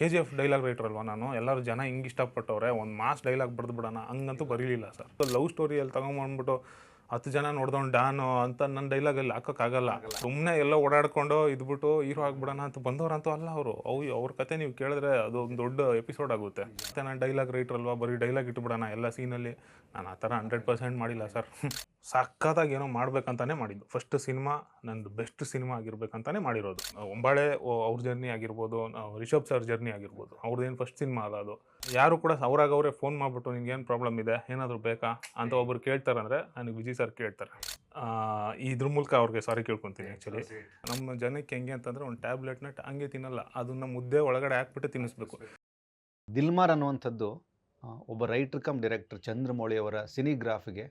K G F dialogue writer ಅಲ್ವಾ ನಾನು. ಎಲ್ಲರೂ ಜನ ಹಿಂಗೆ ಇಷ್ಟಪಟ್ಟವ್ರೆ, ಒಂದು ಮಾಸ್ ಡೈಲಾಗ್ ಬರೆದು ಬಿಡೋಣ ಹಂಗಂತೂ ಬರೀಲಿಲ್ಲ ಸರ್. ಲವ್ ಸ್ಟೋರಿಯಲ್ಲಿ ತಗೊಂಬಂದ್ಬಿಟ್ಟು 10 ಜನ ನೋಡ್ದವ್ನು ಡಾನು ಅಂತ ನನ್ನ ಡೈಲಾಗಲ್ಲಿ ಹಾಕೋಕ್ಕಾಗಲ್ಲ. ಸುಮ್ಮನೆ ಎಲ್ಲ ಓಡಾಡ್ಕೊಂಡು ಇದ್ಬಿಟ್ಟು ಹೀರೋ ಆಗ್ಬಿಡೋಣ ಅಂತ ಬಂದವರಂತೂ ಅಲ್ಲ ಅವರು. ಅವ್ರ ಕತೆ ನೀವು ಕೇಳಿದ್ರೆ ಅದು ಒಂದು ದೊಡ್ಡ ಎಪಿಸೋಡ್ ಆಗುತ್ತೆ. ಮತ್ತು ನಾನು ಡೈಲಾಗ್ ರೈಟರ್ ಅಲ್ವಾ, ಬರೀ ಡೈಲಾಗ್ ಇಟ್ಬಿಡೋಣ ಎಲ್ಲ ಸೀನಲ್ಲಿ. ನಾನು ಆ ಥರ 100% ಮಾಡಿಲ್ಲ ಸರ್. ಸಖತ್ತಾಗಿ ಏನೋ ಮಾಡ್ಬೇಕಂತಾನೆ ಮಾಡಿದ್ದು. ಫಸ್ಟ್ ಸಿನಿಮಾ ನಂದು ಬೆಸ್ಟ್ ಸಿನಿಮಾ ಆಗಿರ್ಬೇಕಂತಾನೆ ಮಾಡಿರೋದು. ಒಂಬಾಳೆ ಅವ್ರ ಜರ್ನಿ ಆಗಿರ್ಬೋದು, ರಿಷಬ್ ಸರ್ ಜರ್ನಿ ಆಗಿರ್ಬೋದು, ಅವ್ರದ್ದೇನು ಫಸ್ಟ್ ಸಿನಿಮಾ ಅಲ್ಲ ಅದು. ಯಾರು ಕೂಡ ಅವರೇ ಫೋನ್ ಮಾಡಿಬಿಟ್ಟು ನಿನ್ಗೇನು ಪ್ರಾಬ್ಲಮ್ ಇದೆ, ಏನಾದರೂ ಬೇಕಾ ಅಂತ ಒಬ್ರು ಕೇಳ್ತಾರಂದರೆ ನನಗೆ ವಿಜಯ್ ಸರ್ ಕೇಳ್ತಾರೆ. ಇದ್ರ ಮೂಲಕ ಅವ್ರಿಗೆ ಸಾರಿ ಕೇಳ್ಕೊತೀನಿ. ಆ್ಯಕ್ಚುಲಿ ನಮ್ಮ ಜನಕ್ಕೆ ಹೆಂಗೆ ಅಂತಂದರೆ ಒಂದು ಟ್ಯಾಬ್ಲೆಟ್ನ ಹಂಗೆ ತಿನ್ನಲ್ಲ, ಅದನ್ನು ಮುದ್ದೆ ಒಳಗಡೆ ಹಾಕ್ಬಿಟ್ಟು ತಿನ್ನಿಸ್ಬೇಕು. ದಿಲ್ಮಾರ್ ಅನ್ನುವಂಥದ್ದು ಒಬ್ಬ ರೈಟರ್ ಕಮ್ ಡೈರೆಕ್ಟರ್ ಚಂದ್ರಮೌಳಿ ಅವರ ಸಿನಿಗ್ರಾಫಿಗೆ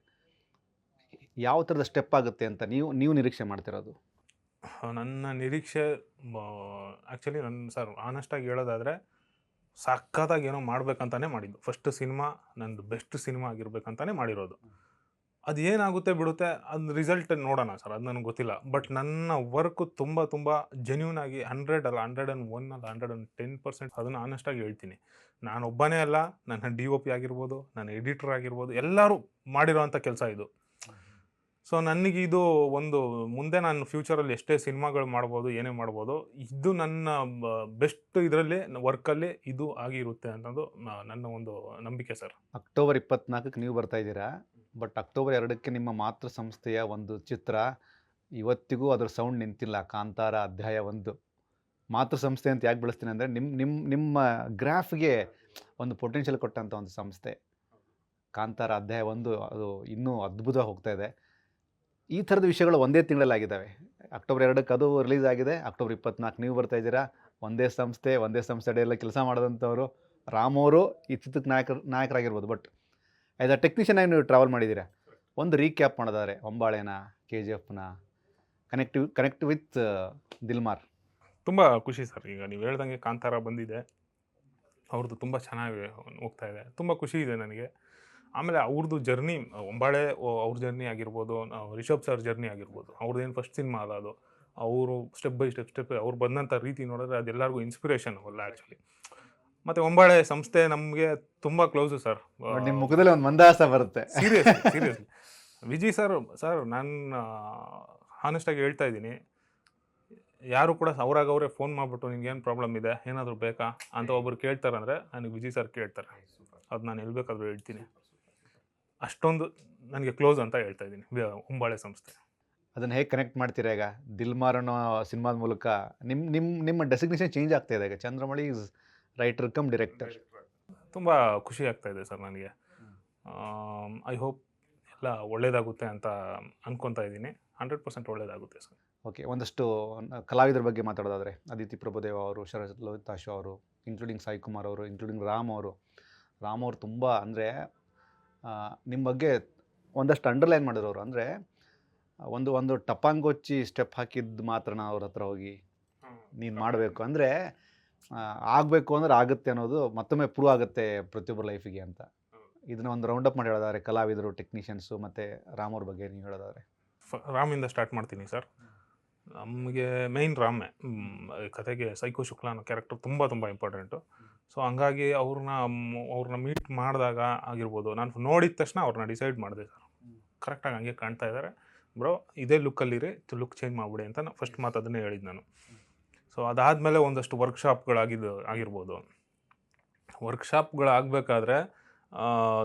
ಯಾವ ಥರದ ಸ್ಟೆಪ್ ಆಗುತ್ತೆ ಅಂತ ನೀವು ನಿರೀಕ್ಷೆ ಮಾಡ್ತಿರೋದು? ನನ್ನ ನಿರೀಕ್ಷೆ ಆ್ಯಕ್ಚುಲಿ ಸರ್ ಆನೆಸ್ಟಾಗಿ ಹೇಳೋದಾದರೆ ಸಖತ್ತಾಗಿ ಏನೋ ಮಾಡ್ಬೇಕಂತಾನೆ ಮಾಡಿದ್ದು. ಫಸ್ಟ್ ಸಿನಿಮಾ ನಂದು ಬೆಸ್ಟ್ ಸಿನಿಮಾ ಆಗಿರ್ಬೇಕಂತಾನೆ ಮಾಡಿರೋದು. ಅದು ಏನಾಗುತ್ತೆ ಬಿಡುತ್ತೆ, ಅದು ರಿಸಲ್ಟ್ ನೋಡೋಣ ಸರ್, ಅದು ನನಗೆ ಗೊತ್ತಿಲ್ಲ. ಬಟ್ ನನ್ನ ವರ್ಕು ತುಂಬ ಜೆನ್ಯೂನ್ ಆಗಿ 100 ಅಲ್ಲ 101 ಅಲ್ಲ 110% ಅದನ್ನು ಆನೆಸ್ಟಾಗಿ ಹೇಳ್ತೀನಿ. ನಾನೊಬ್ಬನೇ ಅಲ್ಲ, ನನ್ನ DOP ಆಗಿರ್ಬೋದು, ನನ್ನ ಎಡಿಟರ್ ಆಗಿರ್ಬೋದು, ಎಲ್ಲರೂ ಮಾಡಿರೋವಂಥ ಕೆಲಸ ಇದು. ಸೊ ನನಗಿದು ಒಂದು ಮುಂದೆ ನಾನು ಫ್ಯೂಚರಲ್ಲಿ ಎಷ್ಟೇ ಸಿನಿಮಾಗಳು ಮಾಡ್ಬೋದು, ಏನೇ ಮಾಡ್ಬೋದು, ಇದು ನನ್ನ ಬೆಸ್ಟ್ ಇದರಲ್ಲಿ ವರ್ಕಲ್ಲಿ ಇದು ಆಗಿರುತ್ತೆ ಅನ್ನೋದು ನನ್ನ ಒಂದು ನಂಬಿಕೆ ಸರ್. ಅಕ್ಟೋಬರ್ 24ಕ್ಕೆ ನೀವು ಬರ್ತಾ ಇದ್ದೀರಾ, ಬಟ್ ಅಕ್ಟೋಬರ್ 2ಕ್ಕೆ ನಿಮ್ಮ ಮಾತೃ ಸಂಸ್ಥೆಯ ಒಂದು ಚಿತ್ರ ಇವತ್ತಿಗೂ ಅದರ ಸೌಂಡ್ ನಿಂತಿಲ್ಲ. ಕಾಂತಾರ ಅಧ್ಯಾಯ 1 ಮಾತೃ ಸಂಸ್ಥೆ ಅಂತ ಯಾಕೆ ಬಳಸ್ತೀನಿ ಅಂದರೆ ನಿಮ್ಮ ಗ್ರಾಫ್ಗೆ ಒಂದು ಪೊಟೆನ್ಷಿಯಲ್ ಕೊಟ್ಟಂಥ ಒಂದು ಸಂಸ್ಥೆ. ಕಾಂತಾರ ಅಧ್ಯಾಯ 1 ಅದು ಇನ್ನೂ ಅದ್ಭುತವಾಗಿ ಹೋಗ್ತಾ ಇದೆ. ಈ ಥರದ ವಿಷಯಗಳು ಒಂದೇ ತಿಂಗಳಲ್ಲಿ ಆಗಿದ್ದಾವೆ. ಅಕ್ಟೋಬರ್ 2ಕ್ಕೆ ಅದು ರಿಲೀಸ್ ಆಗಿದೆ, ಅಕ್ಟೋಬರ್ 24 ನೀವು ಬರ್ತಾ ಇದ್ದೀರಾ. ಒಂದೇ ಸಂಸ್ಥೆ ಅಡಿಯೆಲ್ಲ ಕೆಲಸ ಮಾಡಿದಂಥವ್ರು ರಾಮವರು ಈ ಚಿತ್ರಕ್ಕೆ ನಾಯಕರಾಗಿರ್ಬೋದು. ಬಟ್ ಆ್ಯಸ್ ಅ ಟೆಕ್ನಿಷಿಯನ್ ಆಗಿ ನೀವು ಟ್ರಾವೆಲ್ ಮಾಡಿದ್ದೀರಾ. ಒಂದು ರೀಕ್ಯಾಪ್ ಮಾಡೋದಾದ್ರೆ ಒಂಬಾಳೆನ, KGFನ ಕನೆಕ್ಟ್ ವಿತ್ ದಿಲ್ಮಾರ್. ತುಂಬ ಖುಷಿ ಸರ್. ಈಗ ನೀವು ಹೇಳ್ದಂಗೆ ಕಾಂತಾರ ಬಂದಿದೆ, ಅವ್ರದ್ದು ತುಂಬ ಚೆನ್ನಾಗಿ ಹೋಗ್ತಾ ಇದೆ, ತುಂಬ ಖುಷಿ ಇದೆ ನನಗೆ. ಆಮೇಲೆ ಅವ್ರದ್ದು ಜರ್ನಿ, ಒಂಬಾಳೆ ಅವ್ರ ಜರ್ನಿ ಆಗಿರ್ಬೋದು, ರಿಷಬ್ ಸರ್ ಜರ್ನಿ ಆಗಿರ್ಬೋದು, ಅವ್ರದ್ದೇನು ಫಸ್ಟ್ ಸಿನಿಮಾ ಅಲ್ಲ ಅದು. ಅವರು ಸ್ಟೆಪ್ ಬೈ ಸ್ಟೆಪ್ ಅವ್ರು ಬಂದಂಥ ರೀತಿ ನೋಡಿದ್ರೆ ಅದೆಲ್ಲರಿಗೂ ಇನ್ಸ್ಪಿರೇಷನ್ ಅಲ್ಲ ಆ್ಯಕ್ಚುಲಿ. ಮತ್ತು ಒಂಬಾಳೆ ಸಂಸ್ಥೆ ನಮಗೆ ತುಂಬ ಕ್ಲೋಸು ಸರ್. ನಿಮ್ಮ ಮುಖದಲ್ಲಿ ಒಂದು ಮಂದಹಾಸ ಬರುತ್ತೆ. ಸೀರಿಯಸ್ಲಿ ವಿಜಯ್ ಸರ್ ನಾನು ಹಾನೆಸ್ಟಾಗಿ ಹೇಳ್ತಾ ಇದ್ದೀನಿ, ಯಾರು ಕೂಡ ಅವರೇ ಫೋನ್ ಮಾಡಿಬಿಟ್ಟು ನಿನ್ಗೇನು ಪ್ರಾಬ್ಲಮ್ ಇದೆ, ಏನಾದರೂ ಬೇಕಾ ಅಂತ ಒಬ್ರು ಕೇಳ್ತಾರಂದರೆ ನನಗೆ ವಿಜಯ್ ಸರ್ ಕೇಳ್ತಾರೆ. ಅದು ನಾನು ಎಲ್ಬೇಕಾದ್ರೂ ಹೇಳ್ತೀನಿ. ಅಷ್ಟೊಂದು ನನಗೆ ಕ್ಲೋಸ್ ಅಂತ ಹೇಳ್ತಾ ಇದ್ದೀನಿ ಒಂಬಾಳೆ ಸಂಸ್ಥೆ. ಅದನ್ನು ಹೇಗೆ ಕನೆಕ್ಟ್ ಮಾಡ್ತೀರಾ? ಈಗ ದಿಲ್ಮಾರ್ ಅನ್ನೋ ಸಿನಿಮಾದ ಮೂಲಕ ನಿಮ್ಮ ಡೆಸಿಗ್ನೇಷನ್ ಚೇಂಜ್ ಆಗ್ತಾ ಇದೆ. ಈಗ Chandramouli is writer come director. ತುಂಬ ಖುಷಿ ಆಗ್ತಾ ಇದೆ ಸರ್ ನನಗೆ. ಐ ಹೋಪ್ ಎಲ್ಲ ಒಳ್ಳೆಯದಾಗುತ್ತೆ ಅಂತ ಅಂದ್ಕೊತಾ ಇದ್ದೀನಿ. 100% ಒಳ್ಳೆಯದಾಗುತ್ತೆ ಸರ್. ಓಕೆ, ಒಂದಷ್ಟು ಕಲಾವಿದರ ಬಗ್ಗೆ ಮಾತಾಡೋದಾದರೆ ಅದಿತಿ ಪ್ರಭುದೇವ ಅವರು, ಶರತ್ ಲೋಹಿತಾಶು ಅವರು, ಇನ್ಕ್ಲೂಡಿಂಗ್ ಸಾಯಿ ಕುಮಾರ್ ಅವರು, ಇನ್ಕ್ಲೂಡಿಂಗ್ ರಾಮ್ ಅವರು ತುಂಬ ಅಂದರೆ ನಿಮ್ಮ ಬಗ್ಗೆ ಒಂದಷ್ಟು ಅಂಡರ್ಲೈನ್ ಮಾಡಿರೋರು. ಅಂದರೆ ಒಂದು ಟಪಾಂಗೊಚ್ಚಿ ಸ್ಟೆಪ್ ಹಾಕಿದ್ದು ಮಾತ್ರ ಅವ್ರ ಹತ್ರ ಹೋಗಿ ನೀನು ಮಾಡಬೇಕು ಅಂದರೆ ಆಗಬೇಕು ಅಂದ್ರೆ ಆಗುತ್ತೆ ಅನ್ನೋದು ಮತ್ತೊಮ್ಮೆ ಪ್ರೂವ್ ಆಗುತ್ತೆ ಪ್ರತಿಯೊಬ್ಬರ ಲೈಫಿಗೆ ಅಂತ. ಇದನ್ನ ಒಂದು ರೌಂಡ್ ಅಪ್ ಮಾಡಿ ಹೇಳೋದಾದ್ರೆ ಕಲಾವಿದರು, ಟೆಕ್ನಿಷಿಯನ್ಸು ಮತ್ತು ರಾಮ್ ಅವ್ರ ಬಗ್ಗೆ ನೀವು ಹೇಳೋದಾದರೆ? ರಾಮಿಂದ ಸ್ಟಾರ್ಟ್ ಮಾಡ್ತೀನಿ ಸರ್. ನಮಗೆ ಮೇಯ್ನ್ ರಾಮೇ. ಕತೆಗೆ ಸೈಕೋ ಶುಕ್ಲಾ ಅನ್ನೋ ಕ್ಯಾರೆಕ್ಟರ್ ತುಂಬ ಇಂಪಾರ್ಟೆಂಟು. ಸೊ ಹಂಗಾಗಿ ಅವ್ರನ್ನ ಮೀಟ್ ಮಾಡಿದಾಗ ಆಗಿರ್ಬೋದು, ನಾನು ನೋಡಿದ ತಕ್ಷಣ ಅವ್ರನ್ನ ಡಿಸೈಡ್ ಮಾಡಿದೆ ಸರ್. ಕರೆಕ್ಟಾಗಿ ಹಂಗೆ ಕಾಣ್ತಾ ಇದ್ದಾರೆ ಬ್ರೋ, ಇದೇ ಲುಕ್ಕಲ್ಲಿರಿ, ಲುಕ್ ಚೇಂಜ್ ಮಾಡಿಬಿಡಿ ಅಂತ ಫಸ್ಟ್ ಮಾತು ಅದನ್ನೇ ಹೇಳಿದ್ದು ನಾನು. ಸೊ ಅದಾದಮೇಲೆ ಒಂದಷ್ಟು ಆಗಿರ್ಬೋದು. ವರ್ಕ್ಶಾಪ್ಗಳಾಗಬೇಕಾದ್ರೆ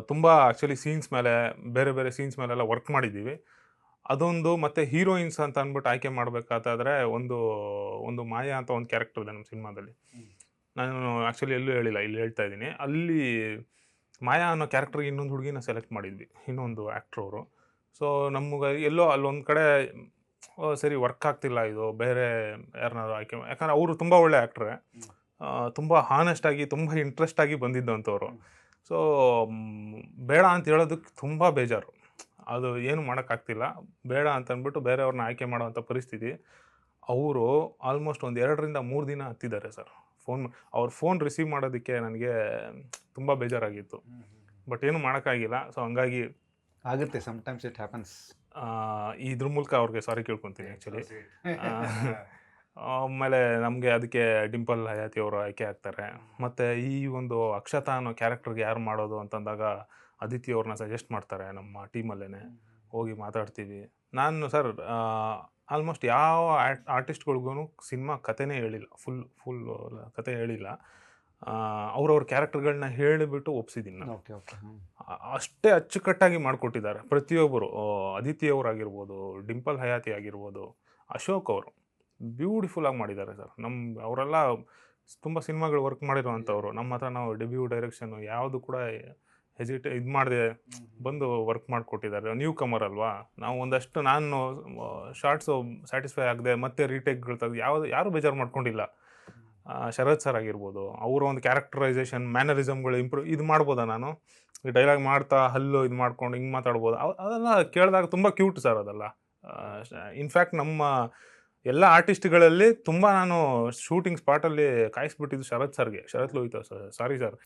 ತುಂಬ ಆ್ಯಕ್ಚುಲಿ ಸೀನ್ಸ್ ಮೇಲೆ ಬೇರೆ ಸೀನ್ಸ್ ಮೇಲೆಲ್ಲ ವರ್ಕ್ ಮಾಡಿದ್ದೀವಿ. ಅದೊಂದು ಮತ್ತು ಹೀರೋಯಿನ್ಸ್ ಅಂತ ಅಂದ್ಬಿಟ್ಟು ಆಯ್ಕೆ ಮಾಡಬೇಕಾದ್ರೆ ಒಂದು ಮಾಯಾ ಅಂತ ಒಂದು ಕ್ಯಾರೆಕ್ಟರ್ ಇದೆ ನಮ್ಮ ಸಿನಿಮಾದಲ್ಲಿ. ನಾನು ಆ್ಯಕ್ಚುಲಿ ಎಲ್ಲೂ ಹೇಳಿಲ್ಲ, ಇಲ್ಲಿ ಹೇಳ್ತಾ ಇದ್ದೀನಿ. ಅಲ್ಲಿ ಮಾಯಾ ಅನ್ನೋ ಕ್ಯಾರೆಕ್ಟರ್ಗೆ ಇನ್ನೊಂದು ಹುಡುಗಿನ ಸೆಲೆಕ್ಟ್ ಮಾಡಿದ್ವಿ, ಇನ್ನೊಂದು ಆ್ಯಕ್ಟ್ರ್ ಅವರು. ಸೊ ನಮಗೆ ಎಲ್ಲೋ ಅಲ್ಲೊಂದು ಕಡೆ ಸರಿ ವರ್ಕ್ ಆಗ್ತಿಲ್ಲ, ಇದು ಬೇರೆ ಯಾರನ್ನಾರು ಆಯ್ಕೆ, ಯಾಕಂದರೆ ಅವರು ತುಂಬ ಒಳ್ಳೆ ಆ್ಯಕ್ಟ್ರೆ, ತುಂಬ ಹಾನೆಸ್ಟಾಗಿ ತುಂಬ ಇಂಟ್ರೆಸ್ಟಾಗಿ ಬಂದಿದ್ದಂಥವ್ರು. ಸೊ ಬೇಡ ಅಂತ ಹೇಳೋದಕ್ಕೆ ತುಂಬ ಬೇಜಾರು. ಅದು ಏನು ಮಾಡೋಕ್ಕಾಗ್ತಿಲ್ಲ, ಬೇಡ ಅಂತ ಅಂದ್ಬಿಟ್ಟು ಬೇರೆಯವ್ರನ್ನ ಆಯ್ಕೆ ಮಾಡೋವಂಥ ಪರಿಸ್ಥಿತಿ. ಅವರು ಆಲ್ಮೋಸ್ಟ್ ಒಂದು 2 ರಿಂದ 3 ದಿನ ಹತ್ತಿದ್ದಾರೆ ಸರ್. ಅವ್ರ ಫೋನ್ ರಿಸೀವ್ ಮಾಡೋದಕ್ಕೆ ನನಗೆ ತುಂಬ ಬೇಜಾರಾಗಿತ್ತು. ಬಟ್ ಏನು ಮಾಡೋಕ್ಕಾಗಿಲ್ಲ. ಸೊ ಹಂಗಾಗಿ ಆಗುತ್ತೆ, ಸಮ್ಟೈಮ್ಸ್ ಇಟ್ ಹ್ಯಾಪನ್ಸ್. ಇದ್ರ ಮೂಲಕ ಅವ್ರಿಗೆ ಸಾರಿ ಕೇಳ್ಕೊತೀನಿ ಆ್ಯಕ್ಚುಲಿ. ಆಮೇಲೆ ನಮಗೆ ಅದಕ್ಕೆ ಡಿಂಪಲ್ ಹಯಾತಿ ಅವರು ಆಯ್ಕೆ ಆಗ್ತಾರೆ. ಮತ್ತು ಈ ಒಂದು ಅಕ್ಷತಾ ಅನ್ನೋ ಕ್ಯಾರೆಕ್ಟರ್ಗೆ ಯಾರು ಮಾಡೋದು ಅಂತಂದಾಗ ಅದಿತಿ ಅವ್ರನ್ನ ಸಜೆಸ್ಟ್ ಮಾಡ್ತಾರೆ ನಮ್ಮ ಟೀಮಲ್ಲೇ. ಹೋಗಿ ಮಾತಾಡ್ತೀವಿ. ನಾನು ಸರ್ ಆಲ್ಮೋಸ್ಟ್ ಯಾವ ಆರ್ಟಿಸ್ಟ್‌ಗಳ್ಗೂ ಸಿನಿಮಾ ಕಥೆನೇ ಹೇಳಿಲ್ಲ. ಫುಲ್ ಕತೆ ಹೇಳಿಲ್ಲ. ಅವ್ರವ್ರ ಕ್ಯಾರೆಕ್ಟರ್‌ಗಳನ್ನ ಹೇಳಿಬಿಟ್ಟು ಒಪ್ಸಿದ್ದೀನಿ ನಾನು. Okay okay. ಅಷ್ಟೇ ಅಚ್ಚುಕಟ್ಟಾಗಿ ಮಾಡಿಕೊಟ್ಟಿದ್ದಾರೆ ಪ್ರತಿಯೊಬ್ಬರು. ಅದಿತಿ ಅವರಾಗಿರ್ಬೋದು, ಡಿಂಪಲ್ ಹಯಾತಿ ಆಗಿರ್ಬೋದು, ಅಶೋಕ್ ಅವರು ಬ್ಯೂಟಿಫುಲ್ಲಾಗಿ ಮಾಡಿದ್ದಾರೆ ಸರ್. ಅವರೆಲ್ಲ ತುಂಬ ಸಿನಿಮಾಗಳು ವರ್ಕ್ ಮಾಡಿರುವಂಥವ್ರು. ನಮ್ಮ ಹತ್ರ ನಾವು ಡೆಬ್ಯೂ ಡೈರೆಕ್ಷನ್ನು ಯಾವುದು ಕೂಡ ಇದು ಮಾಡದೆ ಬಂದು ವರ್ಕ್ ಮಾಡಿಕೊಟ್ಟಿದ್ದಾರೆ. ನ್ಯೂ ಕಮರ್ ಅಲ್ವಾ, ನಾವು ಒಂದಷ್ಟು ನಾನು ಶಾರ್ಟ್ಸು ಸ್ಯಾಟಿಸ್ಫೈ ಆಗದೆ ಮತ್ತೆ ರೀಟೇಕ್ಗಳು ತೆಗೆದು ಯಾರೂ ಬೇಜಾರು ಮಾಡ್ಕೊಂಡಿಲ್ಲ. ಶರತ್ ಸರ್ ಆಗಿರ್ಬೋದು, ಅವರ ಒಂದು ಕ್ಯಾರೆಕ್ಟರೈಸೇಷನ್ ಮ್ಯಾನರಿಸಮ್ಗಳು ಇದು ಮಾಡ್ಬೋದಾ ನಾನು ಈ ಡೈಲಾಗ್ ಮಾಡ್ತಾ ಹಲ್ಲು ಇದು ಮಾಡ್ಕೊಂಡು ಹಿಂಗೆ ಮಾತಾಡ್ಬೋದು, ಅದೆಲ್ಲ ಕೇಳಿದಾಗ ತುಂಬ ಕ್ಯೂಟ್ ಸರ್ ಅದೆಲ್ಲ. ಇನ್ಫ್ಯಾಕ್ಟ್ ನಮ್ಮ ಎಲ್ಲ ಆರ್ಟಿಸ್ಟ್ಗಳಲ್ಲಿ ತುಂಬ ನಾನು ಶೂಟಿಂಗ್ ಸ್ಪಾಟಲ್ಲಿ ಕಾಯಿಸ್ಬಿಟ್ಟಿದ್ದು ಶರತ್ ಲೋಹಿತ ಸರ್, ಸಾರಿ ಸರ್.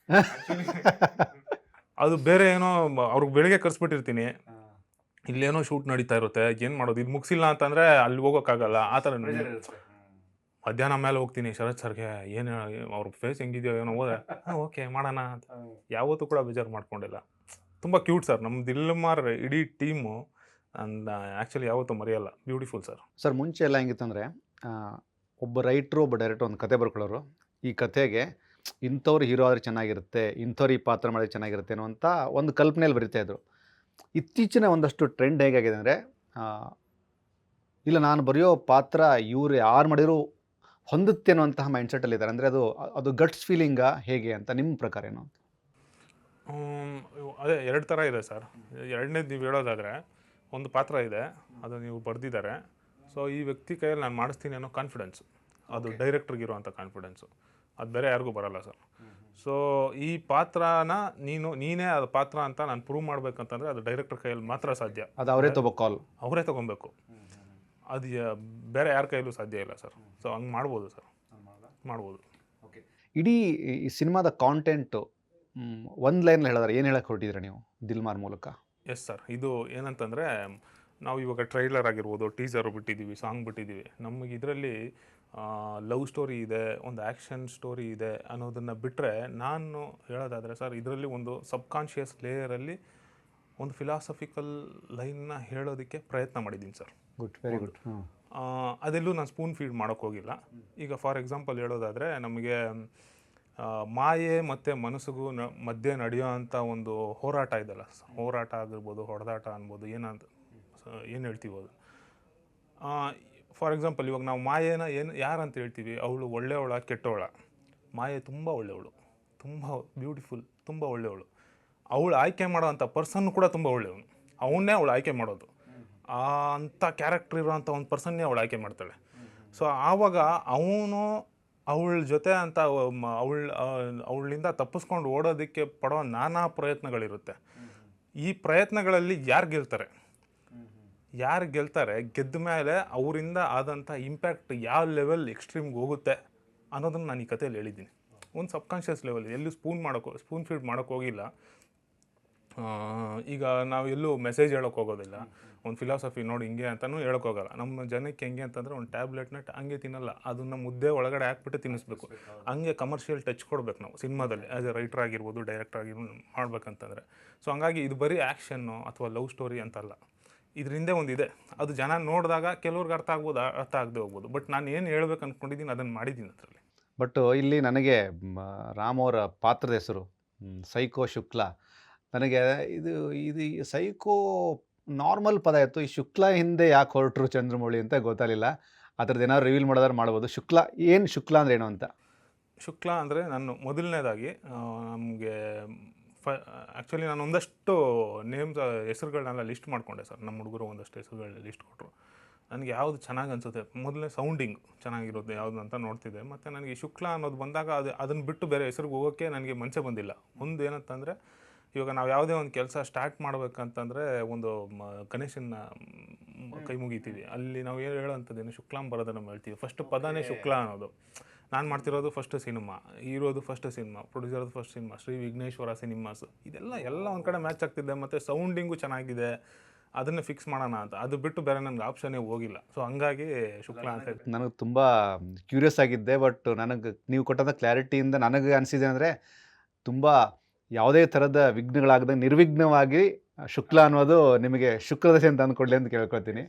ಅದು ಬೇರೆ ಏನೋ ಅವ್ರಿಗೆ ಬೆಳಿಗ್ಗೆ ಕರ್ಸ್ಬಿಟ್ಟಿರ್ತೀನಿ, ಇಲ್ಲೇನೋ ಶೂಟ್ ನಡೀತಾ ಇರುತ್ತೆ, ಏನು ಮಾಡೋದು, ಇದು ಮುಗಿಸಿಲ್ಲ ಅಂತಂದರೆ ಅಲ್ಲಿ ಹೋಗೋಕ್ಕಾಗಲ್ಲ. ಆ ಥರ ಮಧ್ಯಾಹ್ನ ಮೇಲೆ ಹೋಗ್ತೀನಿ ಶರತ್ ಸರ್ಗೆ, ಏನು ಅವ್ರ ಫೇಸ್ ಹೆಂಗಿದೆಯೋ ಏನೋ, ಹೋದೆ ಓಕೆ ಮಾಡೋಣ ಅಂತ. ಯಾವತ್ತೂ ಕೂಡ ಬೇಜಾರು ಮಾಡ್ಕೊಂಡಿಲ್ಲ. ತುಂಬ ಕ್ಯೂಟ್ ಸರ್ ನಮ್ಮ ದಿಲ್ಮಾರ್ ಇಡೀ ಟೀಮು. ನಾನು ಆ್ಯಕ್ಚುಲಿ ಯಾವತ್ತೂ ಮರೆಯಲ್ಲ. Beautiful sir. ಸರ್ ಮುಂಚೆ ಎಲ್ಲ ಹೆಂಗಿತ್ತಂದರೆ ಒಬ್ಬ ರೈಟ್ರು ಒಬ್ಬ ಡೈರೆಕ್ಟ್ರು ಒಂದು ಕತೆ ಬರ್ಕೊಳ್ಳೋರು, ಈ ಕತೆಗೆ ಇಂಥವ್ರು ಹೀರೋ ಆದರೆ ಚೆನ್ನಾಗಿರುತ್ತೆ, ಇಂಥವ್ರು ಈ ಪಾತ್ರ ಮಾಡಿದ್ರೆ ಚೆನ್ನಾಗಿರುತ್ತೆ ಅನ್ನುವಂಥ ಒಂದು ಕಲ್ಪನೆಯಲ್ಲಿ ಬರಿತಾ ಇದ್ರು. ಇತ್ತೀಚಿನ ಒಂದಷ್ಟು ಟ್ರೆಂಡ್ ಹೇಗಾಗಿದೆ ಅಂದರೆ, ಇಲ್ಲ ನಾನು ಬರೆಯೋ ಪಾತ್ರ ಇವರು ಯಾರು ಮಾಡಿದ್ರು ಹೊಂದುತ್ತೆ ಅನ್ನುವಂತಹ ಮೈಂಡ್ಸೆಟ್ಟಲ್ಲಿದ್ದಾರೆ. ಅಂದರೆ ಅದು ಗಟ್ಸ್ ಫೀಲಿಂಗಾ ಹೇಗೆ ಅಂತ ನಿಮ್ಮ ಪ್ರಕಾರ ಏನು? ಅದೇ 2 ಥರ ಇದೆ ಸರ್. ಎರಡನೇದು ನೀವು ಹೇಳೋದಾದರೆ, ಒಂದು ಪಾತ್ರ ಇದೆ, ಅದು ನೀವು ಬರೆದಿದ್ದಾರೆ, ಸೊ ಈ ವ್ಯಕ್ತಿ ಕೈಯಲ್ಲಿ ನಾನು ಮಾಡಿಸ್ತೀನಿ ಅನ್ನೋ ಕಾನ್ಫಿಡೆನ್ಸು, ಅದು ಡೈರೆಕ್ಟ್ರಿಗಿರುವಂಥ ಕಾನ್ಫಿಡೆನ್ಸು, ಅದು ಬೇರೆ ಯಾರಿಗೂ ಬರಲ್ಲ ಸರ್. ಸೊ ಈ ಪಾತ್ರನ ನೀನೇ ಅದು ಪಾತ್ರ ಅಂತ ನಾನು ಪ್ರೂವ್ ಮಾಡ್ಬೇಕಂತಂದರೆ ಅದು ಡೈರೆಕ್ಟರ್ ಕೈಯಲ್ಲಿ ಮಾತ್ರ ಸಾಧ್ಯ. ಅದು ಅವರೇ ಅವರೇ ತೊಗೊಬೇಕು. ಅದು ಬೇರೆ ಯಾರ ಕೈಯಲ್ಲೂ ಸಾಧ್ಯ ಇಲ್ಲ ಸರ್. ಸೊ ಹಂಗೆ ಮಾಡ್ಬೋದು ಸರ್, ಮಾಡ್ಬೋದು. ಓಕೆ. ಇಡೀ ಈ ಸಿನಿಮಾದ ಕಾಂಟೆಂಟು ಒಂದು ಲೈನಲ್ಲಿ ಹೇಳಿದ್ರೆ ಏನು ಹೇಳಕ್ಕೆ ಹೊರಟಿದ್ರೆ ನೀವು ದಿಲ್ಮಾರ್ ಮೂಲಕ? Yes sir. ಇದು ಏನಂತಂದರೆ, ನಾವು ಇವಾಗ ಟ್ರೈಲರ್ ಆಗಿರ್ಬೋದು, ಟೀಸರ್ ಬಿಟ್ಟಿದ್ದೀವಿ, ಸಾಂಗ್ ಬಿಟ್ಟಿದ್ದೀವಿ. ನಮಗೆ ಇದರಲ್ಲಿ ಲವ್ ಸ್ಟೋರಿ ಇದೆ, ಒಂದು ಆ್ಯಕ್ಷನ್ ಸ್ಟೋರಿ ಇದೆ ಅನ್ನೋದನ್ನು ಬಿಟ್ಟರೆ, ನಾನು ಹೇಳೋದಾದರೆ ಸರ್, ಇದರಲ್ಲಿ ಒಂದು ಸಬ್ಕಾನ್ಷಿಯಸ್ ಲೇಯರಲ್ಲಿ ಒಂದು ಫಿಲಾಸಫಿಕಲ್ ಲೈನ್ನ ಹೇಳೋದಕ್ಕೆ ಪ್ರಯತ್ನ ಮಾಡಿದ್ದೀನಿ ಸರ್. Good, very good. ಅದೆಲ್ಲೂ ನಾನು ಸ್ಪೂನ್ ಫೀಡ್ ಮಾಡೋಕ್ಕೋಗಿಲ್ಲ. ಈಗ ಫಾರ್ ಎಕ್ಸಾಂಪಲ್ ಹೇಳೋದಾದರೆ, ನಮಗೆ ಮಾಯೆ ಮತ್ತು ಮನಸ್ಸಿಗೂ ಮಧ್ಯೆ ನಡೆಯೋ ಅಂಥ ಒಂದು ಹೋರಾಟ ಇದೆಯಲ್ಲ, ಹೋರಾಟ ಆಗಿರ್ಬೋದು, ಹೊಡೆದಾಟ ಅನ್ಬೋದು, ಏನು ಹೇಳ್ತೀವಿ ಅದು. ಫಾರ್ ಎಕ್ಸಾಂಪಲ್ ಇವಾಗ ನಾವು ಮಾಯೆನ ಯಾರಂತ ಹೇಳ್ತೀವಿ, ಅವಳು ಒಳ್ಳೆಯವಳ ಕೆಟ್ಟವಳ? ಮಾಯೆ ತುಂಬ ಒಳ್ಳೆಯವಳು, ತುಂಬ ಬ್ಯೂಟಿಫುಲ್, ತುಂಬ ಒಳ್ಳೆಯವಳು. ಅವಳು ಆಯ್ಕೆ ಮಾಡೋ ಅಂಥ ಪರ್ಸನ್ ಕೂಡ ತುಂಬ ಒಳ್ಳೆಯವನು, ಅವನ್ನೇ ಅವಳು ಆಯ್ಕೆ ಮಾಡೋದು. ಅಂಥ ಕ್ಯಾರೆಕ್ಟರ್ ಇರೋವಂಥ ಒಂದು ಪರ್ಸನ್ನೇ ಅವಳು ಆಯ್ಕೆ ಮಾಡ್ತಾಳೆ. ಸೊ ಆವಾಗ ಅವನು ಅವಳ ಜೊತೆ ಅಂತ ಅವಳಿಂದ ತಪ್ಪಿಸ್ಕೊಂಡು ಓಡೋದಕ್ಕೆ ಪಡೋ ನಾನಾ ಪ್ರಯತ್ನಗಳಿರುತ್ತೆ. ಈ ಪ್ರಯತ್ನಗಳಲ್ಲಿ ಯಾರು ಗೆಲ್ತಾರೆ, ಗೆದ್ದ ಮೇಲೆ ಅವರಿಂದ ಆದಂಥ ಇಂಪ್ಯಾಕ್ಟ್ ಯಾವ ಲೆವೆಲ್ ಎಕ್ಸ್ಟ್ರೀಮ್ಗೆ ಹೋಗುತ್ತೆ ಅನ್ನೋದನ್ನು ನಾನು ಈ ಕಥೆಯಲ್ಲಿ ಹೇಳಿದ್ದೀನಿ. ಒಂದು ಸಬ್ಕಾನ್ಷಿಯಸ್ ಲೆವೆಲ್, ಎಲ್ಲೂ ಸ್ಪೂನ್ ಫೀಡ್ ಮಾಡೋಕ್ಕೆ ಹೋಗಿಲ್ಲ. ಈಗ ನಾವು ಎಲ್ಲೂ ಮೆಸೇಜ್ ಹೇಳೋಕೆ ಹೋಗೋದಿಲ್ಲ, ಒಂದು ಫಿಲಾಸಫಿ ನೋಡಿ ಹಿಂಗೆ ಅಂತಲೂ ಹೇಳೋಕ್ಕೋಗಲ್ಲ. ನಮ್ಮ ಜನಕ್ಕೆ ಹೆಂಗೆ ಅಂತಂದರೆ, ಒಂದು ಟ್ಯಾಬ್ಲೆಟ್ನ ಹಂಗೆ ತಿನ್ನಲ್ಲ, ಅದನ್ನು ಮುದ್ದೆ ಒಳಗಡೆ ಹಾಕ್ಬಿಟ್ಟು ತಿನ್ನಿಸ್ಬೇಕು. ಹಂಗೆ ಕಮರ್ಷಿಯಲ್ ಟಚ್ ಕೊಡ್ಬೇಕು ನಾವು ಸಿನಿಮಾದಲ್ಲಿ, ಆ್ಯಸ್ ಎ ರೈಟರ್ ಆಗಿರ್ಬೋದು, ಡೈರೆಕ್ಟರ್ ಆಗಿರ್ಬೋದು ಮಾಡ್ಬೇಕಂತಂದರೆ. ಸೊ ಹಂಗಾಗಿ ಇದು ಬರೀ ಆ್ಯಕ್ಷನ್ನು ಅಥವಾ ಲವ್ ಸ್ಟೋರಿ ಅಂತಲ್ಲ, ಇದರಿಂದ ಒಂದಿದೆ. ಅದು ಜನ ನೋಡಿದಾಗ ಕೆಲವ್ರಿಗೆ ಅರ್ಥ ಆಗ್ಬೋದು, ಅರ್ಥ ಆಗದೆ ಹೋಗ್ಬೋದು. ಬಟ್ ನಾನು ಏನು ಹೇಳ್ಬೇಕು ಅಂದ್ಕೊಂಡಿದ್ದೀನಿ ಅದನ್ನು ಮಾಡಿದ್ದೀನಿ ಅದರಲ್ಲಿ. ಬಟ್ ಇಲ್ಲಿ ನನಗೆ ರಾಮ್ ಅವರ ಪಾತ್ರದ ಹೆಸರು ಸೈಕೋ ಶುಕ್ಲಾ, ನನಗೆ ಇದು ಇದು ಸೈಕೋ ನಾರ್ಮಲ್ ಪದ ಇತ್ತು, ಈ ಶುಕ್ಲಾ ಹಿಂದೆ ಯಾಕೆ ಹೊರಟರು ಚಂದ್ರಮೌಳಿ ಅಂತ ಗೊತ್ತಾಗಲಿಲ್ಲ. ಅದ್ರದ್ದು ಏನಾದ್ರು ರಿವೀಲ್ ಮಾಡೋದಾದ್ರೆ ಮಾಡ್ಬೋದು. ಶುಕ್ಲಾ ಅಂದ್ರೆ ಏನು ಅಂತ? ಶುಕ್ಲಾ ಅಂದರೆ ನಾನು ಮೊದಲನೇದಾಗಿ ನಮಗೆ ಆ್ಯಕ್ಚುಲಿ ನಾನು ಒಂದಷ್ಟು ಹೆಸರುಗಳನ್ನೆಲ್ಲ ಲಿಸ್ಟ್ ಮಾಡಿಕೊಂಡೆ ಸರ್. ನಮ್ಮ ಹುಡುಗರು ಒಂದಷ್ಟು ಹೆಸರುಗಳನ್ನ ಲಿಸ್ಟ್ ಕೊಟ್ಟರು. ನನಗೆ ಯಾವುದು ಚೆನ್ನಾಗಿ ಅನಿಸುತ್ತೆ, ಮೊದಲನೇ ಸೌಂಡಿಂಗ್ ಚೆನ್ನಾಗಿರುತ್ತೆ ಯಾವುದು ಅಂತ ನೋಡ್ತಿದ್ದೆ. ಮತ್ತು ನನಗೆ ಶುಕ್ಲಾ ಅನ್ನೋದು ಬಂದಾಗ ಅದನ್ನು ಬಿಟ್ಟು ಬೇರೆ ಹೆಸರಿಗೆ ಹೋಗೋಕ್ಕೆ ನನಗೆ ಮನಸ್ಸೇ ಬಂದಿಲ್ಲ. ಒಂದು ಏನಂತಂದರೆ, ಇವಾಗ ನಾವು ಯಾವುದೇ ಒಂದು ಕೆಲಸ ಸ್ಟಾರ್ಟ್ ಮಾಡ್ಬೇಕಂತಂದರೆ ಒಂದು ಗಣೇಶನ ಕೈ ಮುಗಿತೀವಿ, ಅಲ್ಲಿ ನಾವು ಏನು ಹೇಳೋಂಥದ್ದೇನು ಶುಕ್ಲಾಂ ಬರೋದನ್ನು ನಾವು ಹೇಳ್ತೀವಿ. ಫಸ್ಟ್ ಪದನೇ ಶುಕ್ಲಾ ಅನ್ನೋದು. ನಾನು ಮಾಡ್ತಿರೋದು ಫಸ್ಟ್ ಸಿನಿಮಾ, ಇರೋದು ಫಸ್ಟ್ ಸಿನಿಮಾ, ಪ್ರೊಡ್ಯೂಸರ್ದು first cinema, Shri Vighneshwara cinemas, ಇದೆಲ್ಲ ಒಂದು ಕಡೆ ಮ್ಯಾಚ್ ಆಗ್ತಿದೆ. ಮತ್ತು ಸೌಂಡಿಂಗು ಚೆನ್ನಾಗಿದೆ, ಅದನ್ನೇ ಫಿಕ್ಸ್ ಮಾಡೋಣ ಅಂತ. ಅದು ಬಿಟ್ಟು ಬೇರೆ ನನಗೆ ಆಪ್ಷನ್ನೇ ಹೋಗಿಲ್ಲ. ಸೊ ಹಂಗಾಗಿ ಶುಕ್ಲ ಅಂತ ಇದೆ. ನನಗೆ ತುಂಬ ಕ್ಯೂರಿಯಸ್ ಆಗಿದ್ದೆ. ಬಟ್ ನನಗೆ ನೀವು ಕೊಟ್ಟಂಥ ಕ್ಲಾರಿಟಿಯಿಂದ ನನಗೆ ಅನಿಸಿದೆ ಅಂದರೆ ತುಂಬ ಯಾವುದೇ ಥರದ ವಿಘ್ನಗಳಾಗದಂಗೆ ನಿರ್ವಿಘ್ನವಾಗಿ ಶುಕ್ಲ ಅನ್ನೋದು ನಿಮಗೆ ಶುಕ್ರದಶೆ ಅಂತ ಅಂದ್ಕೊಡ್ಲಿ ಅಂತ ಕೇಳ್ಕೊಳ್ತೀನಿ.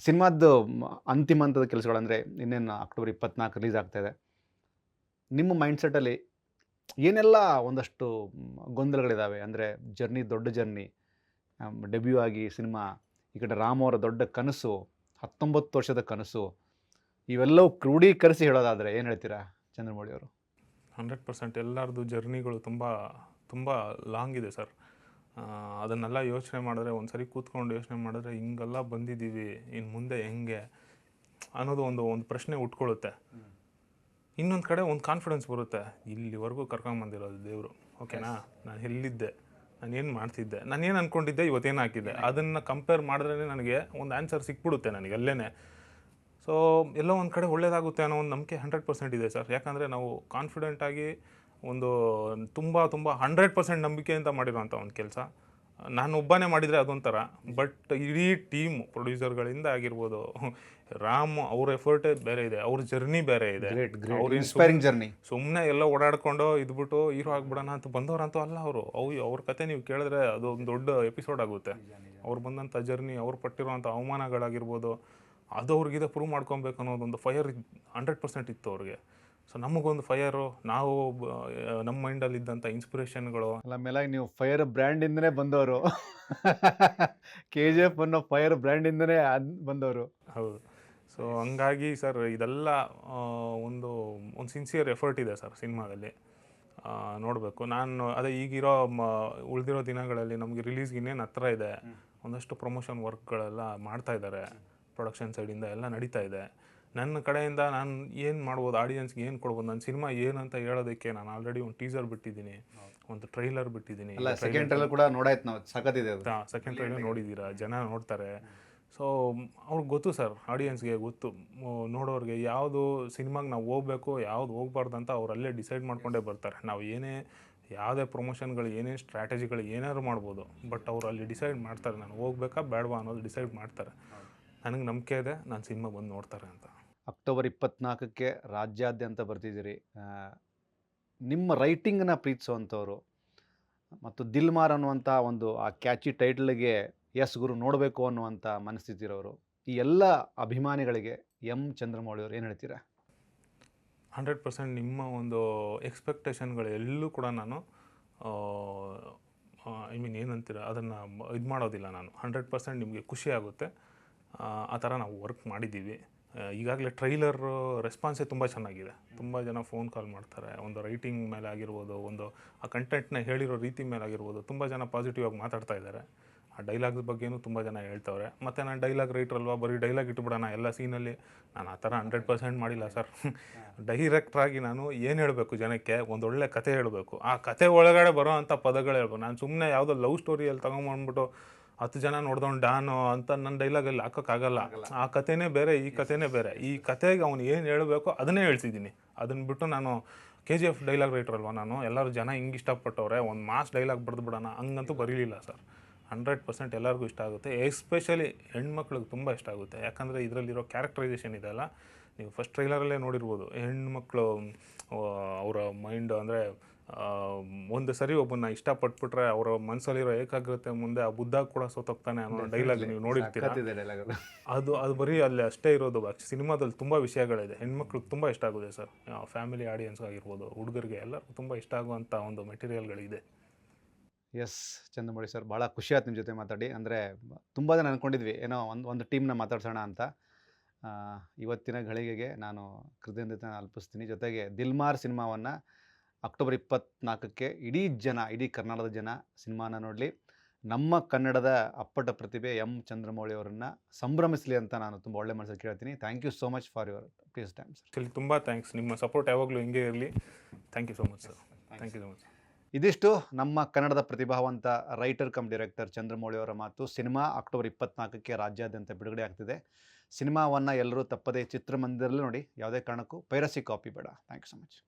ಸಿನಿಮಾದ್ದು ಅಂತಿಮ ಹಂತದ ಕೆಲಸಗಳು ಅಂದರೆ ಇನ್ನೇನು ಅಕ್ಟೋಬರ್ 24 ರಿಲೀಸ್ ಆಗ್ತಾಯಿದೆ. ನಿಮ್ಮ ಮೈಂಡ್ಸೆಟ್ಟಲ್ಲಿ ಏನೆಲ್ಲ ಒಂದಷ್ಟು ಗೊಂದಲಗಳಿದ್ದಾವೆ? ಅಂದರೆ ಜರ್ನಿ, ದೊಡ್ಡ ಜರ್ನಿ, ಡೆಬ್ಯೂ ಆಗಿ ಸಿನಿಮಾ, ಈ ಕಡೆ ರಾಮ್ ಅವರ ದೊಡ್ಡ ಕನಸು, 19 ವರ್ಷದ ಕನಸು, ಇವೆಲ್ಲವೂ ಕ್ರೋಢೀಕರಿಸಿ ಹೇಳೋದಾದರೆ ಏನು ಹೇಳ್ತೀರಾ ಚಂದ್ರಮೌಳಿ ಅವರು? 100% ಎಲ್ಲರದ್ದು ಜರ್ನಿಗಳು ತುಂಬ ತುಂಬ ಲಾಂಗ್ ಇದೆ ಸರ್. ಅದನ್ನೆಲ್ಲ ಯೋಚನೆ ಮಾಡಿದ್ರೆ ಒಂದ್ಸರಿ ಕೂತ್ಕೊಂಡು ಯೋಚನೆ ಮಾಡಿದ್ರೆ ಹಿಂಗೆಲ್ಲ ಬಂದಿದ್ದೀವಿ, ಇನ್ನು ಮುಂದೆ ಹೆಂಗೆ ಅನ್ನೋದು ಒಂದು ಒಂದು ಪ್ರಶ್ನೆ ಉಟ್ಕೊಳ್ಳುತ್ತೆ. ಇನ್ನೊಂದು ಕಡೆ ಒಂದು ಕಾನ್ಫಿಡೆನ್ಸ್ ಬರುತ್ತೆ, ಇಲ್ಲಿವರೆಗೂ ಕರ್ಕೊಂಬಂದಿರೋದು ದೇವರು, ಓಕೆನಾ, ನಾನು ಎಲ್ಲಿದ್ದೆ, ನಾನು ಏನು ಮಾಡ್ತಿದ್ದೆ, ನಾನು ಏನು ಅಂದ್ಕೊಂಡಿದ್ದೆ, ಇವತ್ತೇನು ಹಾಕಿದ್ದೆ, ಅದನ್ನು ಕಂಪೇರ್ ಮಾಡಿದ್ರೇ ನನಗೆ ಒಂದು ಆನ್ಸರ್ ಸಿಕ್ಬಿಡುತ್ತೆ ನನಗೆ ಅಲ್ಲೇ. ಸೊ ಎಲ್ಲೋ ಒಂದು ಕಡೆ ಒಳ್ಳೇದಾಗುತ್ತೆ ಅನ್ನೋ ಒಂದು ನಂಬಿಕೆ 100% ಇದೆ ಸರ್. ಯಾಕಂದರೆ ನಾವು ಕಾನ್ಫಿಡೆಂಟಾಗಿ ಒಂದು ತುಂಬ 100% ನಂಬಿಕೆಯಿಂದ ಮಾಡಿರೋಂಥ ಒಂದು ಕೆಲಸ. ನಾನು ಒಬ್ಬನೇ ಮಾಡಿದರೆ ಅದೊಂಥರ, ಬಟ್ ಇಡೀ ಟೀಮು ಪ್ರೊಡ್ಯೂಸರ್ಗಳಿಂದ ಆಗಿರ್ಬೋದು, ರಾಮ್ ಅವ್ರ ಎಫರ್ಟೇ ಬೇರೆ ಇದೆ, ಅವ್ರ ಜರ್ನಿ ಬೇರೆ ಇದೆ. Inspiring journey. ಸುಮ್ಮನೆ ಎಲ್ಲ ಓಡಾಡ್ಕೊಂಡು ಇದ್ಬಿಟ್ಟು ಹೀರೋ ಆಗ್ಬಿಡೋಣ ಅಂತ ಬಂದವರಂತೂ ಅಲ್ಲ ಅವರು. ಅವ್ರ ಕತೆ ನೀವು ಕೇಳಿದ್ರೆ ಅದು ಒಂದು ದೊಡ್ಡ ಎಪಿಸೋಡ್ ಆಗುತ್ತೆ. ಅವ್ರು ಬಂದಂಥ ಜರ್ನಿ, ಅವ್ರು ಪಟ್ಟಿರುವಂಥ ಅವಮಾನಗಳಾಗಿರ್ಬೋದು, ಅದು ಅವ್ರಿಗಿದೆ ಪ್ರೂವ್ ಮಾಡ್ಕೊಬೇಕು ಅನ್ನೋದೊಂದು ಫೈರ್ 100% ಇತ್ತು ಅವ್ರಿಗೆ. ಸೊ ನಮಗೊಂದು ಫೈರು, ನಾವು ನಮ್ಮ ಮೈಂಡಲ್ಲಿ ಇದ್ದಂಥ ಇನ್ಸ್ಪಿರೇಷನ್ಗಳು. ಅಲ್ಲ, ಮೇಲಾಗಿ ನೀವು ಫೈರ್ ಬ್ರ್ಯಾಂಡಿಂದನೇ ಬಂದವರು. KGF ಅನ್ನೋ ಫೈರ್ ಬ್ರ್ಯಾಂಡಿಂದನೇ ಬಂದವರು. ಹೌದು. ಸೊ ಹಂಗಾಗಿ ಸರ್ ಇದೆಲ್ಲ ಒಂದು ಒಂದು ಸಿನ್ಸಿಯರ್ ಎಫರ್ಟ್ ಇದೆ ಸರ್ ಸಿನಿಮಾದಲ್ಲಿ. ನೋಡಬೇಕು. ನಾನು ಅದೇ ಈಗಿರೋ ಉಳಿದಿರೋ ದಿನಗಳಲ್ಲಿ ನಮಗೆ ರಿಲೀಸ್ಗೆ ಇನ್ನೇನು ಹತ್ರ ಇದೆ, ಒಂದಷ್ಟು ಪ್ರಮೋಷನ್ ವರ್ಕ್ಗಳೆಲ್ಲ ಮಾಡ್ತಾ ಇದ್ದಾರೆ, ಪ್ರೊಡಕ್ಷನ್ ಸೈಡಿಂದ ಎಲ್ಲ ನಡೀತಾ ಇದೆ. ನನ್ನ ಕಡೆಯಿಂದ ನಾನು ಏನು ಮಾಡ್ಬೋದು, ಆಡಿಯನ್ಸ್ಗೆ ಏನು ಕೊಡ್ಬೋದು, ನನ್ನ ಸಿನಿಮಾ ಏನಂತ ಹೇಳೋದಕ್ಕೆ ನಾನು ಆಲ್ರೆಡಿ ಒಂದು ಟೀಸರ್ ಬಿಟ್ಟಿದ್ದೀನಿ, ಒಂದು ಟ್ರೈಲರ್ ಬಿಟ್ಟಿದ್ದೀನಿ. ಸೆಕೆಂಡ್ ಟ್ರೈಲರ್ ಕೂಡ ನೋಡಾಯ್ತು ನಾವು, ಸಖತ್ತಿದೆ ಅದು. ಸೆಕೆಂಡ್ ಟ್ರೈಲರ್ ನೋಡಿದ್ದೀರಾ, ಜನ ನೋಡ್ತಾರೆ. ಸೊ ಅವ್ರಿಗೆ ಗೊತ್ತು ಸರ್, ಆಡಿಯನ್ಸ್ಗೆ ಗೊತ್ತು, ನೋಡೋರಿಗೆ ಯಾವುದು ಸಿನಿಮಾಗೆ ನಾವು ಹೋಗ್ಬೇಕು, ಯಾವ್ದು ಹೋಗ್ಬಾರ್ದು ಅಂತ ಅವ್ರು ಅಲ್ಲೇ ಡಿಸೈಡ್ ಮಾಡ್ಕೊಂಡೇ ಬರ್ತಾರೆ. ನಾವು ಯಾವುದೇ ಪ್ರಮೋಷನ್ಗಳು, ಏನೇ ಸ್ಟ್ರಾಟಜಿಗಳು ಏನಾದ್ರು ಮಾಡ್ಬೋದು, ಬಟ್ ಅವ್ರು ಅಲ್ಲಿ ಡಿಸೈಡ್ ಮಾಡ್ತಾರೆ, ನಾನು ಹೋಗ್ಬೇಕಾ ಬೇಡವಾ ಅನ್ನೋದು ಡಿಸೈಡ್ ಮಾಡ್ತಾರೆ. ನನಗೆ ನಂಬಿಕೆ ಇದೆ, ನಾನು ಸಿನಿಮಾ ಬಂದು ನೋಡ್ತಾರೆ ಅಂತ. ಅಕ್ಟೋಬರ್ 24ಕ್ಕೆ ರಾಜ್ಯಾದ್ಯಂತ ಬರ್ತಿದ್ದೀರಿ. ನಿಮ್ಮ ರೈಟಿಂಗನ್ನ ಪ್ರೀತಿಸುವಂಥವ್ರು ಮತ್ತು ದಿಲ್ಮಾರ್ ಅನ್ನುವಂಥ ಒಂದು ಆ ಕ್ಯಾಚಿ ಟೈಟಲ್ಗೆ ಎಸ್ ಗುರು ನೋಡಬೇಕು ಅನ್ನುವಂಥ ಮನಸ್ಥಿತಿ ಇರೋರು, ಈ ಎಲ್ಲ ಅಭಿಮಾನಿಗಳಿಗೆ ಚಂದ್ರಮೌಳಿ ಅವರು ಏನು ಹೇಳ್ತೀರಾ? 100% ನಿಮ್ಮ ಒಂದು ಎಕ್ಸ್ಪೆಕ್ಟೇಷನ್ಗಳು ಎಲ್ಲೂ ಕೂಡ ನಾನು ಏನಂತೀರ ಅದನ್ನು ಇದು ಮಾಡೋದಿಲ್ಲ ನಾನು. 100% ನಿಮಗೆ ಖುಷಿ ಆಗುತ್ತೆ. ಆ ಥರ ನಾವು ವರ್ಕ್ ಮಾಡಿದ್ದೀವಿ. ಈಗಾಗಲೇ ಟ್ರೈಲರ್ ರೆಸ್ಪಾನ್ಸೇ ತುಂಬ ಚೆನ್ನಾಗಿದೆ. ತುಂಬ ಜನ ಫೋನ್ ಕಾಲ್ ಮಾಡ್ತಾರೆ. ಒಂದು ರೈಟಿಂಗ್ ಮೇಲೆ ಆಗಿರ್ಬೋದು, ಒಂದು ಆ ಕಂಟೆಂಟ್ನ ಹೇಳಿರೋ ರೀತಿ ಮೇಲೆ ಆಗಿರ್ಬೋದು, ತುಂಬ ಜನ ಪಾಸಿಟಿವ್ ಆಗಿ ಮಾತಾಡ್ತಾ ಇದ್ದಾರೆ. ಆ ಡೈಲಾಗ್ಸ್ ಬಗ್ಗೆನೂ ತುಂಬ ಜನ ಹೇಳ್ತವ್ರೆ. ಮತ್ತು ನಾನು ಡೈಲಾಗ್ ರೈಟರ್ ಅಲ್ವಾ, ಬರೀ ಡೈಲಾಗ್ ಇಟ್ಬಿಡೋಣ ಎಲ್ಲ ಸೀನಲ್ಲಿ, ನಾನು ಆ ಥರ 100% ಮಾಡಿಲ್ಲ ಸರ್. ಡೈರೆಕ್ಟ್ರಾಗಿ ನಾನು ಏನು ಹೇಳಬೇಕು ಜನಕ್ಕೆ, ಒಂದೊಳ್ಳೆ ಕತೆ ಹೇಳಬೇಕು, ಆ ಕತೆ ಒಳಗಡೆ ಬರೋ ಅಂಥ ಪದಗಳು ಹೇಳ್ಬೇಕು. ನಾನು ಸುಮ್ಮನೆ ಯಾವುದೋ ಲವ್ ಸ್ಟೋರಿಯಲ್ಲಿ ತೊಗೊಂಬಂದ್ಬಿಟ್ಟು 10 ಜನ ನೋಡ್ದವ್ನು ಡಾನು ಅಂತ ನನ್ನ ಡೈಲಾಗಲ್ಲಿ ಹಾಕೋಕ್ಕಾಗಲ್ಲ. ಆ ಕಥೆನೇ ಬೇರೆ, ಈ ಕಥೆನೇ ಬೇರೆ. ಈ ಕತೆಗೆ ಅವ್ನು ಏನು ಹೇಳಬೇಕು ಅದನ್ನೇ ಹೇಳ್ತಿದ್ದೀನಿ. ಅದನ್ನು ಬಿಟ್ಟು ನಾನು KGF ಡೈಲಾಗ್ ರೈಟರ್ ಅಲ್ವಾ ನಾನು, ಎಲ್ಲರೂ ಜನ ಹಿಂಗೆ ಇಷ್ಟಪಟ್ಟವ್ರೆ, ಒಂದು ಮಾಸ್ ಡೈಲಾಗ್ ಬರೆದು ಬಿಡೋಣ ಹಂಗಂತೂ ಬರೀಲಿಲ್ಲ ಸರ್. 100% ಎಲ್ಲರಿಗೂ ಇಷ್ಟ ಆಗುತ್ತೆ. ಎಸ್ಪೆಷಲಿ ಹೆಣ್ಮಕ್ಳಿಗೆ ತುಂಬ ಇಷ್ಟ ಆಗುತ್ತೆ. ಯಾಕಂದರೆ ಇದರಲ್ಲಿರೋ ಕ್ಯಾರೆಕ್ಟರೈಸೇಷನ್ ಇದೆಲ್ಲ ನೀವು ಫಸ್ಟ್ ಟ್ರೈಲರಲ್ಲೇ ನೋಡಿರ್ಬೋದು. ಹೆಣ್ಮಕ್ಳು ಅವರ ಮೈಂಡ್ ಅಂದರೆ ಒಂದು ಸರಿ ಒಬ್ಬನ್ನ ಇಷ್ಟಪಟ್ಬಿಟ್ರೆ ಅವರ ಮನಸ್ಸಲ್ಲಿರೋ ಏಕಾಗ್ರತೆ ಮುಂದೆ ಆ ಬುದ್ಧ ಕೂಡ ಸೋತೋಗ್ತಾನೆ ಅನ್ನೋ ಡೈಲಾಗ್ ನೀವು ನೋಡಿರ್ತೀರ. ಅದು ಬರೀ ಅಲ್ಲಿ ಅಷ್ಟೇ ಇರೋದು. ಸಿನಿಮಾದಲ್ಲಿ ತುಂಬ ವಿಷಯಗಳಿದೆ, ಹೆಣ್ಮಕ್ಳಿಗೆ ತುಂಬ ಇಷ್ಟ ಆಗುತ್ತೆ ಸರ್. ಫ್ಯಾಮಿಲಿ ಆಡಿಯನ್ಸ್ ಆಗಿರ್ಬೋದು, ಹುಡುಗರಿಗೆ ಎಲ್ಲರಿಗೂ ತುಂಬ ಇಷ್ಟ ಆಗುವಂಥ ಒಂದು ಮೆಟೀರಿಯಲ್ಗಳಿದೆ. ಎಸ್ ಚಂದ್ರಮೌಳಿ ಸರ್, ಭಾಳ ಖುಷಿ ಆಯ್ತು ನಿಮ್ಮ ಜೊತೆ ಮಾತಾಡಿ. ಅಂದರೆ ತುಂಬ ಜನ ಅಂದ್ಕೊಂಡಿದ್ವಿ ಏನೋ ಒಂದು ಟೀಮ್ನ ಮಾತಾಡ್ಸೋಣ ಅಂತ. ಇವತ್ತಿನ ಘಳಿಗೆಗೆ ನಾನು ಕೃತಜ್ಞತೆ ಅರ್ಪಿಸ್ತೀನಿ. ಜೊತೆಗೆ ದಿಲ್ಮಾರ್ ಸಿನಿಮಾವನ್ನು ಅಕ್ಟೋಬರ್ 24ಕ್ಕೆ ಇಡೀ ಕರ್ನಾಟಕದ ಜನ ಸಿನಿಮಾನ ನೋಡಲಿ, ನಮ್ಮ ಕನ್ನಡದ ಅಪ್ಪಟ ಪ್ರತಿಭೆ ಚಂದ್ರಮೌಳಿ ಅವರನ್ನು ಸಂಭ್ರಮಿಸಲಿ ಅಂತ ನಾನು ತುಂಬ ಒಳ್ಳೆ ಮನಸ್ಸಲ್ಲಿ ಕೇಳ್ತೀನಿ. Thank you so much for your please time sir. Actually ತುಂಬ ಥ್ಯಾಂಕ್ಸ್, ನಿಮ್ಮ ಸಪೋರ್ಟ್ ಯಾವಾಗಲೂ ಹಿಂಗೆ ಇರಲಿ. Thank you so much sir. Thank you so much. ಇದಿಷ್ಟು ನಮ್ಮ ಕನ್ನಡದ ಪ್ರತಿಭಾವಂತ ರೈಟರ್ ಕಮ್ ಡೈರೆಕ್ಟರ್ ಚಂದ್ರಮೌಳಿ ಅವರ ಮಾತು. ಸಿನಿಮಾ ಅಕ್ಟೋಬರ್ 24ಕ್ಕೆ ರಾಜ್ಯಾದ್ಯಂತ ಬಿಡುಗಡೆ ಆಗ್ತಿದೆ. ಸಿನಿಮಾವನ್ನು ಎಲ್ಲರೂ ತಪ್ಪದೇ ಚಿತ್ರಮಂದಿರದಲ್ಲಿ ನೋಡಿ, ಯಾವುದೇ ಕಾರಣಕ್ಕೂ ಪೈರಸಿ ಕಾಪಿ ಬೇಡ. Thank you so much.